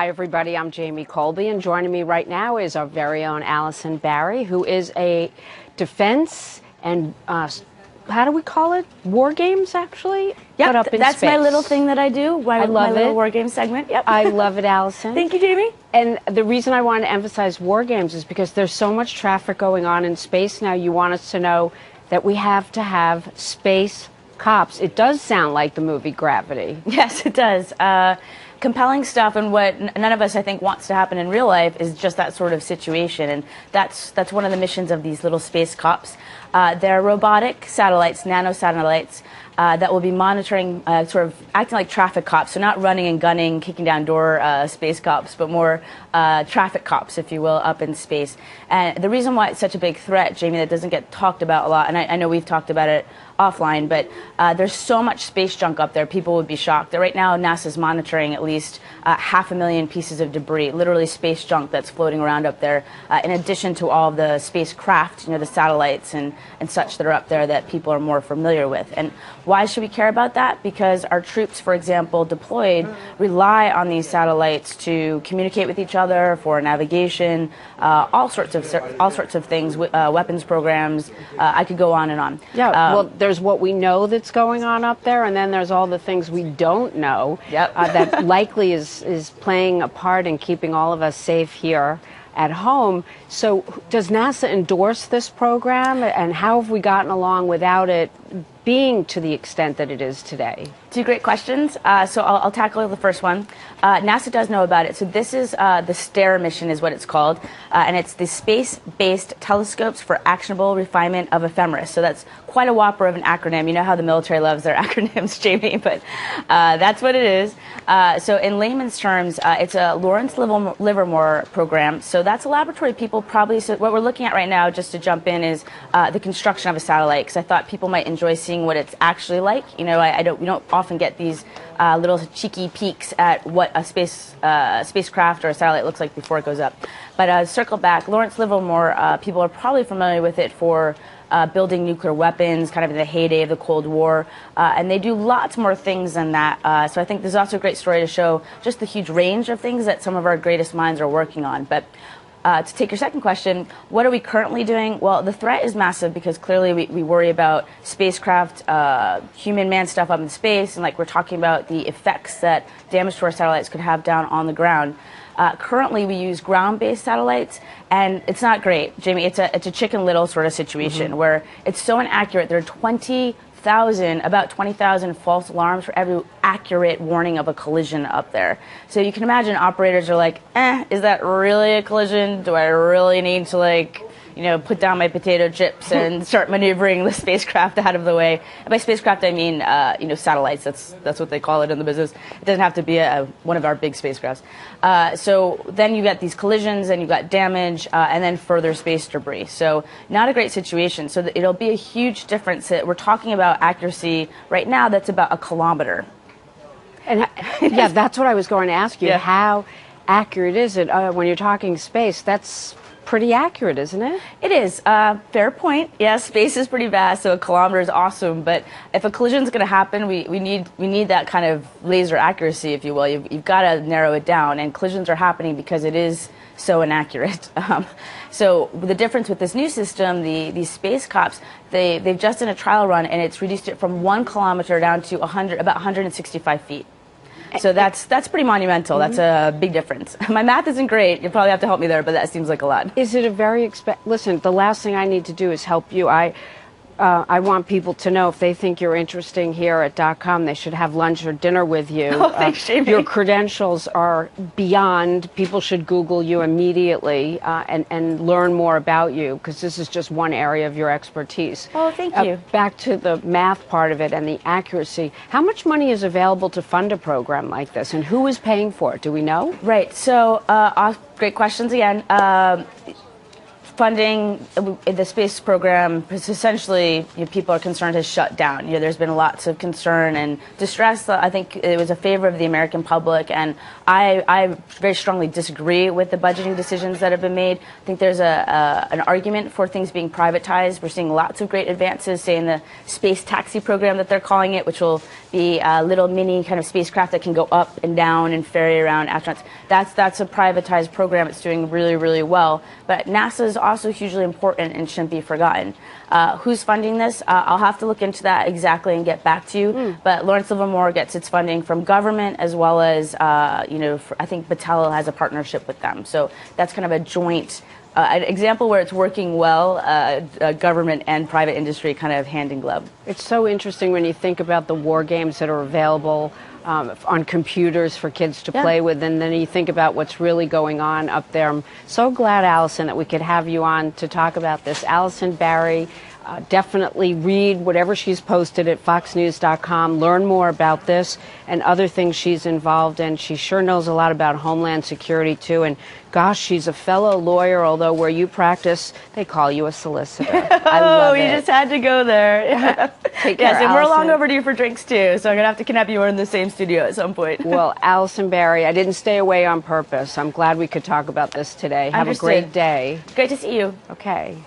Hi, everybody. I'm Jamie Colby, and joining me right now is our very own Allison Barrie, who is a defense and, how do we call it? War games, actually? Yep, but up in that's space. my little thing that I do. I love my little it. war game segment. Yep. I love it, Allison. Thank you, Jamie. And the reason I wanted to emphasize war games is because there's so much traffic going on in space now. You want us to know that we have to have space cops. It does sound like the movie Gravity. Yes, it does. Compelling stuff, and what none of us, I think, wants to happen in real life is just that sort of situation, and that's one of the missions of these little space cops. They're robotic satellites, nanosatellites, that will be monitoring, sort of acting like traffic cops, so not running and gunning, kicking down door space cops, but more traffic cops, if you will, up in space. And the reason why it's such a big threat, Jamie, that doesn't get talked about a lot, and I know we've talked about it offline, but there's so much space junk up there, people would be shocked. That right now, NASA's monitoring at least 500,000 pieces of debris, literally space junk that's floating around up there, in addition to all of the spacecraft, the satellites and such that are up there that people are more familiar with. And why should we care about that? Because our troops, for example, deployed, rely on these satellites to communicate with each other, for navigation, all sorts of things, weapons programs. I could go on and on. Yeah, well, there's what we know that's going on up there, and then there's all the things we don't know. Yep. That likely is playing a part in keeping all of us safe here at home. So does NASA endorse this program, and how have we gotten along without it being to the extent that it is today? Two great questions. So I'll tackle the first one. NASA does know about it. So this is the STARE mission is what it's called. And it's the Space-Based Telescopes for Actionable Refinement of Ephemeris. So that's quite a whopper of an acronym. You know how the military loves their acronyms, Jamie, but that's what it is. So in layman's terms, it's a Lawrence Livermore program. So that's a laboratory people probably, so what we're looking at right now, just to jump in, is the construction of a satellite, because I thought people might enjoy seeing what it's actually like. We don't often get these little cheeky peeks at what a spacecraft or a satellite looks like before it goes up. But circle back, Lawrence Livermore, people are probably familiar with it for building nuclear weapons, kind of in the heyday of the Cold War, and they do lots more things than that. So I think this is also a great story to show just the huge range of things that some of our greatest minds are working on. But to take your second question, what are we currently doing? Well, the threat is massive because clearly we worry about spacecraft, human man stuff up in space, and like we're talking about the effects that damage to our satellites could have down on the ground. Currently, we use ground-based satellites, and it's not great, Jamie. It's a Chicken Little sort of situation where it's so inaccurate. There are about 20,000 false alarms for every accurate warning of a collision up there. So you can imagine operators are like, is that really a collision? Do I really need to put down my potato chips and start maneuvering the spacecraft out of the way? And by spacecraft, I mean, satellites. That's what they call it in the business. It doesn't have to be one of our big spacecrafts. So then you got these collisions, and you got damage, and then further space debris. So not a great situation. So it'll be a huge difference. We're talking about accuracy right now that's about a kilometer. And yeah, that's what I was going to ask you. Yeah. How accurate is it when you're talking space? That's pretty accurate, isn't it? It is. Fair point. Yes, space is pretty vast, so a kilometer is awesome. But if a collision is going to happen, we need that kind of laser accuracy, if you will. You've got to narrow it down, and collisions are happening because it is so inaccurate. So the difference with this new system, these space cops, they've just done a trial run, and it's reduced it from 1 kilometer down to about 165 feet. So that's pretty monumental. That's a big difference. My math isn't great. You'll probably have to help me there, but that seems like a lot. Is it a very listen, the last thing I need to do is help you. I want people to know if they think you're interesting here at .com, they should have lunch or dinner with you. Oh, thanks, Jamie. Your credentials are beyond. People should Google you immediately and learn more about you, because this is just one area of your expertise. Oh, thank you. Back to the math part of it and the accuracy. How much money is available to fund a program like this, and who is paying for it? Do we know? Right. So, great questions again. funding the space program is essentially, people are concerned, has shut down. There's been lots of concern and distress. I think it was a favor of the American public, and I very strongly disagree with the budgeting decisions that have been made. I think there's an argument for things being privatized. We're seeing lots of great advances, say in the space taxi program that they're calling it, which will be a little mini kind of spacecraft that can go up and down and ferry around astronauts. That's a privatized program. It's doing really, really well. But NASA is also hugely important and shouldn't be forgotten. Who's funding this? I'll have to look into that exactly and get back to you. But Lawrence Livermore gets its funding from government, as well as, I think Battelle has a partnership with them. So that's kind of a joint an example where it's working well, government and private industry kind of hand in glove. It's so interesting when you think about the war games that are available on computers for kids to play with, and then you think about what's really going on up there. I'm so glad, Allison, that we could have you on to talk about this. Allison Barrie, definitely read whatever she's posted at foxnews.com. Learn more about this and other things she's involved in. She sure knows a lot about Homeland Security, too. And gosh, she's a fellow lawyer, although where you practice, they call you a solicitor. I love it. You just had to go there. Take care, yes, and Allison. we're long overdue for drinks, too, so I'm going to have to kidnap you. We're in the same studio at some point. Well, Allison Barrie, I didn't stay away on purpose. I'm glad we could talk about this today. Have a great day. Great to see you. Okay.